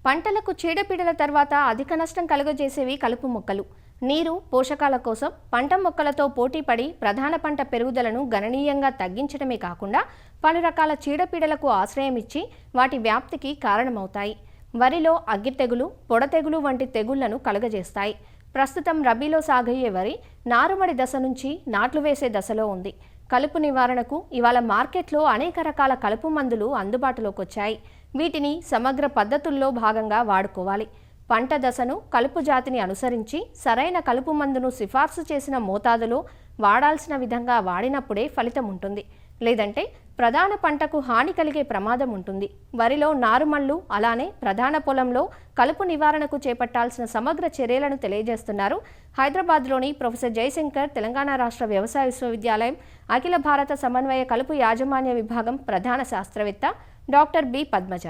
పంటలకు చీడపీడల తర్వాత అధిక నష్టం కలుగజేసేవి కలుపు మొక్కలు. నీరు, పోషకాల కోసం పంట మొక్కలతో పోటీపడి ప్రధాన పంట పెరుగుదలను గణనీయంగా తగ్గించడమే కాకుండా పలు రకాల చీడపీడలకు ఆశ్రయమిచ్చి వాటి వ్యాప్తికి కారణమవుతాయి. వరిలో అగ్గి తెగులు, పొడ తెగులు వంటి తెగుళ్లను కలుగజేస్తాయి. ప్రస్తుతం రబీలో సాగయ్యే వరి నారుమడి దశ నుంచి నాట్లు వేసే దశలో ఉంది. కలుపు నివారణకు ఇవాళ మార్కెట్లో అనేక రకాల కలుపు మందులు అందుబాటులోకి వచ్చాయి. వీటిని సమగ్ర పద్ధతుల్లో భాగంగా వాడుకోవాలి. పంట దశను, కలుపు జాతిని అనుసరించి సరైన కలుపు మందును సిఫార్సు చేసిన మోతాదులో వాడాల్సిన విధంగా వాడినప్పుడే ఫలితం ఉంటుంది. లేదంటే ప్రధాన పంటకు హాని కలిగే ప్రమాదం ఉంటుంది. వరిలో నారుమళ్లు, అలానే ప్రధాన పొలంలో కలుపు నివారణకు చేపట్టాల్సిన సమగ్ర చర్యలను తెలియజేస్తున్నారు హైదరాబాద్లోని ప్రొఫెసర్ జయశంకర్ తెలంగాణ రాష్ట్ర వ్యవసాయ విశ్వవిద్యాలయం అఖిల భారత సమన్వయ కలుపు యాజమాన్య విభాగం ప్రధాన శాస్త్రవేత్త డాక్టర్ బి పద్మజ.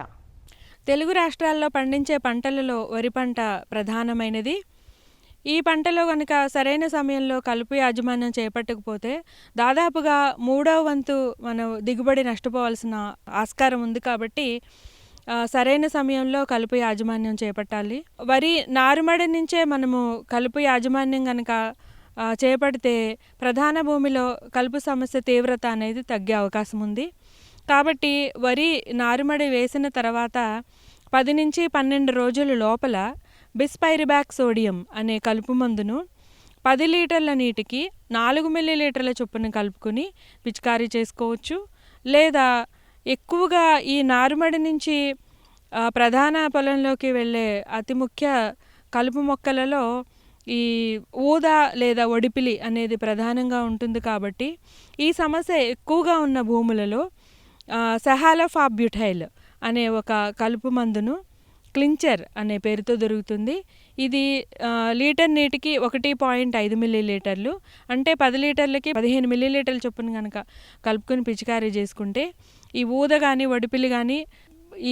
తెలుగు రాష్ట్రాల్లో పండించే పంటలలో వరి పంట ప్రధానమైనది. ఈ పంటలో కనుక సరైన సమయంలో కలుపు యాజమాన్యం చేపట్టకపోతే దాదాపుగా 3వ వంతు మనం దిగుబడి నష్టపోవాల్సిన ఆస్కారం ఉంది. కాబట్టి సరైన సమయంలో కలుపు యాజమాన్యం చేపట్టాలి. వరి నారుమడి నుంచే మనము కలుపు యాజమాన్యం కనుక చేపడితే ప్రధాన భూమిలో కలుపు సమస్య తీవ్రత అనేది తగ్గే అవకాశం ఉంది. కాబట్టి వరి నారుమడి వేసిన తర్వాత 10 నుంచి 12 రోజుల లోపల బిస్పైరిబాక్ సోడియం అనే కలుపు మందును 10 లీటర్ల నీటికి 4 మిల్లీలీటర్ల చొప్పున కలుపుకొని పిచికారీ చేసుకోవచ్చు. లేదా ఎక్కువగా ఈ నారుమడి నుంచి ప్రధాన పొలంలోకి వెళ్ళే అతి ముఖ్య కలుపు మొక్కలలో ఈ ఊద లేదా ఒడిపిలి అనేది ప్రధానంగా ఉంటుంది. కాబట్టి ఈ సమస్య ఎక్కువగా ఉన్న భూములలో సహాలోఫాబ్యూటైల్ అనే ఒక కలుపు మందును క్లించర్ అనే పేరుతో దొరుకుతుంది. ఇది లీటర్ నీటికి 1.5 మిల్లీలీటర్లు, అంటే 10 లీటర్లకి 15 మిల్లీలీటర్ల చొప్పున కనుక కలుపుకొని పిచికారీ చేసుకుంటే ఈ ఊద కానీ ఒడిపిలి కానీ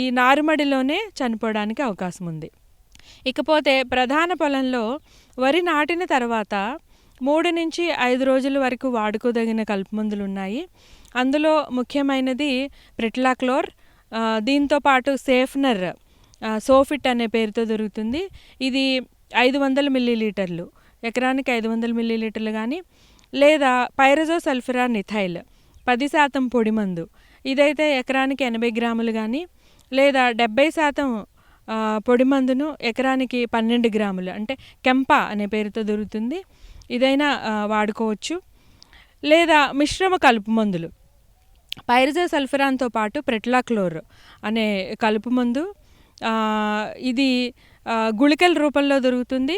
ఈ నారుమడిలోనే చనిపోవడానికి అవకాశం ఉంది. ఇకపోతే ప్రధాన పొలంలో వరి నాటిన తర్వాత 3 నుంచి 5 రోజుల వరకు వాడుకోదగిన కలుపు మందులు ఉన్నాయి. అందులో ముఖ్యమైనది ప్రిట్లాక్లోర్, దీంతో పాటు సేఫ్నర్, సోఫిట్ అనే పేరుతో దొరుకుతుంది. ఇది 500 మిల్లీలీటర్లు, ఎకరానికి 500 మిల్లీలీటర్లు కానీ, లేదా పైరజోసల్ఫిరాన్ ఇథైల్ 10% పొడి మందు, ఇదైతే ఎకరానికి 80 గ్రాములు కానీ, లేదా 70% పొడి మందును ఎకరానికి 12 గ్రాములు, అంటే కెంపా అనే పేరుతో దొరుకుతుంది, ఇదైనా వాడుకోవచ్చు. లేదా మిశ్రమ కలుపు మందులు పైరజోసల్ఫిరాన్తో పాటు ప్రెట్లాక్లోర్ అనే కలుపు మందు, ఇది గుళికల రూపంలో దొరుకుతుంది.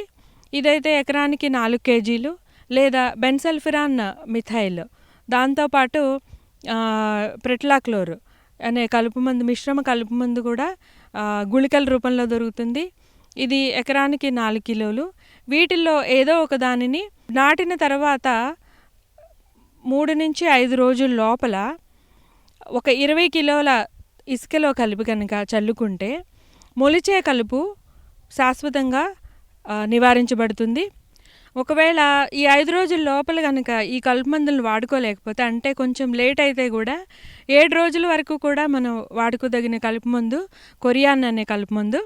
ఇదైతే ఎకరానికి 4 కేజీలు. లేదా బెన్సల్ఫిరాన్ మిథైల్, దాంతోపాటు ప్రెట్లాక్లోర్ అనే కలుపు మందు, మిశ్రమ కలుపు మందు కూడా గుళికల రూపంలో దొరుకుతుంది. ఇది ఎకరానికి 4 కిలోలు. వీటిల్లో ఏదో ఒక దానిని నాటిన తర్వాత 3 నుంచి 5 రోజుల లోపల ఒక 20 కిలోల ఇసుకలో కలిపి కనుక చల్లుకుంటే మొలిచే కలుపు శాశ్వతంగా నివారించబడుతుంది. ఒకవేళ ఈ 5 రోజుల లోపల కనుక ఈ కలుపు మందులను వాడుకోలేకపోతే, అంటే కొంచెం లేట్ అయితే కూడా 7 రోజుల వరకు కూడా మనం వాడుకోదగిన కలుపు మందు కొరియాన్ అనే కలుపు మందు.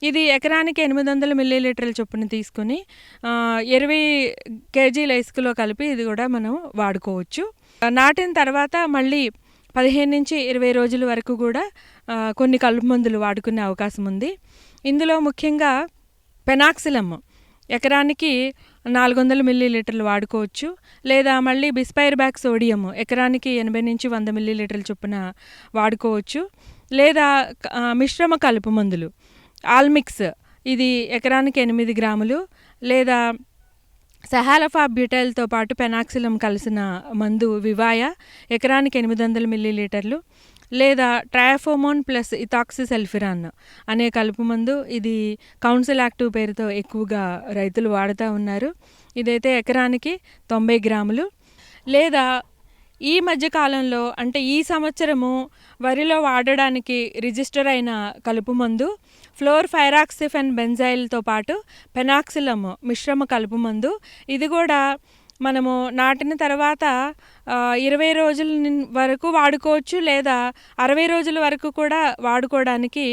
ఇది ఎకరానికి 800 మిల్లీలీటర్ల చొప్పున తీసుకుని 20 కేజీల ఇసుకలో కలిపి ఇది కూడా మనం వాడుకోవచ్చు. నాటిన తర్వాత మళ్ళీ 15 నుంచి 20 రోజుల వరకు కూడా కొన్ని కలుపు మందులు వాడుకునే అవకాశం ఉంది. ఇందులో ముఖ్యంగా పెనాక్సిలమ్ ఎకరానికి 400 మిల్లీలీటర్లు వాడుకోవచ్చు. లేదా మళ్ళీ బిస్పైరిబాక్ సోడియం ఎకరానికి 80 నుంచి 100 మిల్లీలీటర్ల చొప్పున వాడుకోవచ్చు. లేదా మిశ్రమ కలుపు మందులు ఆల్మిక్స్, ఇది ఎకరానికి 8 గ్రాములు. లేదా సహాలోఫాబ్యూటైల్తో పాటు పెనాక్సిలమ్ కలిసిన మందు వివాయ ఎకరానికి 800 మిల్లీలీటర్లు. లేదా ట్రయాఫోమోన్ ప్లస్ ఇథాక్సిసల్ఫిరాన్ అనే కలుపు మందు, ఇది కౌన్సిల్ యాక్టివ్ పేరుతో ఎక్కువగా రైతులు వాడుతూ ఉన్నారు. ఇదైతే ఎకరానికి 90 గ్రాములు. లేదా ఈ మధ్యకాలంలో, అంటే ఈ సంవత్సరము వరిలో వాడడానికి రిజిస్టర్ అయిన కలుపు మందు ఫ్లోర్ఫైరాక్సిఫెన్ బెంజైల్తో పాటు పెనాక్సిలమ్ మిశ్రమ కలుపు మందు. ఇది కూడా మనము నాటిన తర్వాత 20 రోజుల వరకు వాడుకోవచ్చు, లేదా 60 రోజుల వరకు కూడా వాడుకోవడానికి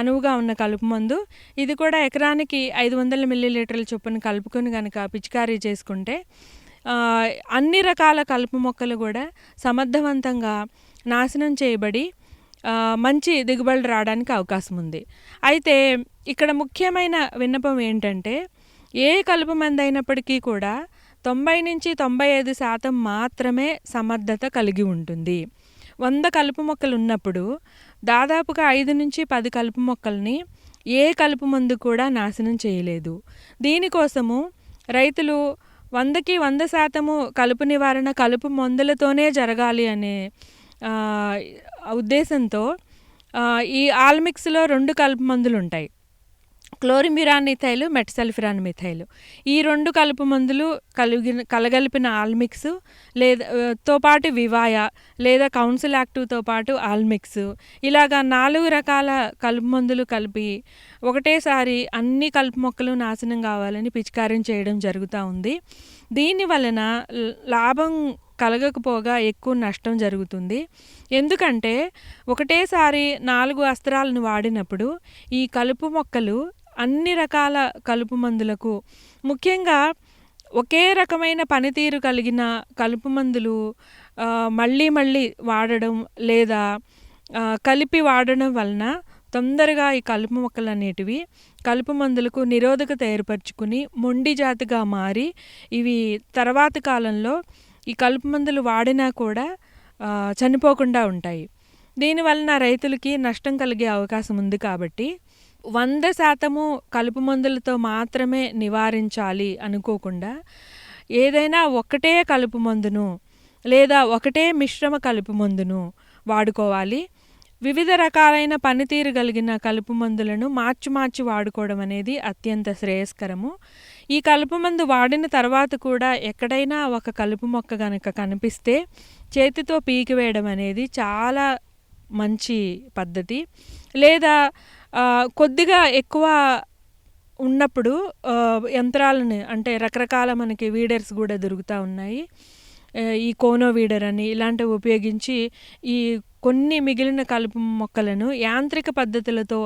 అనువుగా ఉన్న కలుపు మందు. ఇది కూడా ఎకరానికి 500 మిల్లీలీటర్ల చొప్పున కలుపుకొని కనుక పిచికారీ చేసుకుంటే అన్ని రకాల కలుపు మొక్కలు కూడా సమర్థవంతంగా నాశనం చేయబడి మంచి దిగుబడులు రావడానికి అవకాశం ఉంది. అయితే ఇక్కడ ముఖ్యమైన విన్నపం ఏంటంటే, ఏ కలుపు మందు అయినప్పటికీ కూడా 90 నుంచి 95% మాత్రమే సమర్థత కలిగి ఉంటుంది. 100 కలుపు మొక్కలు ఉన్నప్పుడు దాదాపుగా 5 నుంచి 10 కలుపు మొక్కల్ని ఏ కలుపు మందు కూడా నాశనం చేయలేదు. దీనికోసము రైతులు 100కి 100% కలుపు నివారణ కలుపు మందులతోనే జరగాలి అనే ఉద్దేశంతో ఈ ఆల్మిక్స్లో 2 కలుపు మందులు ఉంటాయి, క్లోరిమిరాన్ మిథైల్, మెట్సల్ఫిరాన్ మిథైల్. ఈ 2 కలుపు మందులు కలగలిపిన ఆల్మిక్స్ తో పాటు వివాయా లేదా కౌన్సిల్ యాక్టివ్తో పాటు ఆల్మిక్స్, ఇలాగా 4 రకాల కలుపు మందులు కలిపి ఒకటేసారి అన్ని కలుపు మొక్కలు నాశనం కావాలని పిచికారం చేయడం జరుగుతూ ఉంది. దీని వలన లాభం కలగకపోగా ఎక్కువ నష్టం జరుగుతుంది. ఎందుకంటే ఒకటేసారి 4 అస్త్రాలను వాడినప్పుడు ఈ కలుపు మొక్కలు అన్ని రకాల కలుపు మందులకు, ముఖ్యంగా ఒకే రకమైన పనితీరు కలిగిన కలుపు మందులు మళ్ళీ మళ్ళీ వాడడం లేదా కలిపి వాడడం వలన తొందరగా ఈ కలుపు మొక్కలు అనేటివి కలుపు మందులకు నిరోధకత ఏర్పరచుకుని మొండి జాతిగా మారి ఇవి తర్వాత కాలంలో ఈ కలుపు మందులు వాడినా కూడా చనిపోకుండా ఉంటాయి. దీనివలన రైతులకి నష్టం కలిగే అవకాశం ఉంది. కాబట్టి 100% కలుపు మందులతో మాత్రమే నివారించాలి అనుకోకుండా ఏదైనా ఒకటే కలుపు మందును లేదా ఒకటే మిశ్రమ కలుపు మందును వాడుకోవాలి. వివిధ రకాలైన పనితీరు కలిగిన కలుపు మందులను మార్చి వాడుకోవడం అనేది అత్యంత శ్రేయస్కరము. ఈ కలుపు మందు వాడిన తర్వాత కూడా ఎక్కడైనా ఒక కలుపు మొక్క కనుక కనిపిస్తే చేతితో పీకివేయడం అనేది చాలా మంచి పద్ధతి. లేదా కొద్దిగా ఎక్కువ ఉన్నప్పుడు యంత్రాలను, అంటే రకరకాల మనకి వీడర్స్ కూడా దొరుకుతూ ఉన్నాయి, ఈ కోనో వీడర్ అని ఇలాంటివి ఉపయోగించి ఈ కొన్ని మిగిలిన కలుపు మొక్కలను యాంత్రిక పద్ధతులతో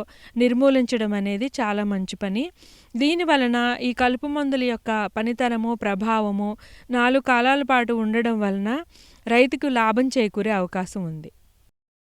నిర్మూలించడం అనేది చాలా మంచి పని. దీని వలన ఈ కలుపు మందుల యొక్క పనితనము, ప్రభావము 4 కాలాల పాటు ఉండడం వలన రైతుకు లాభం చేకూరే అవకాశం ఉంది.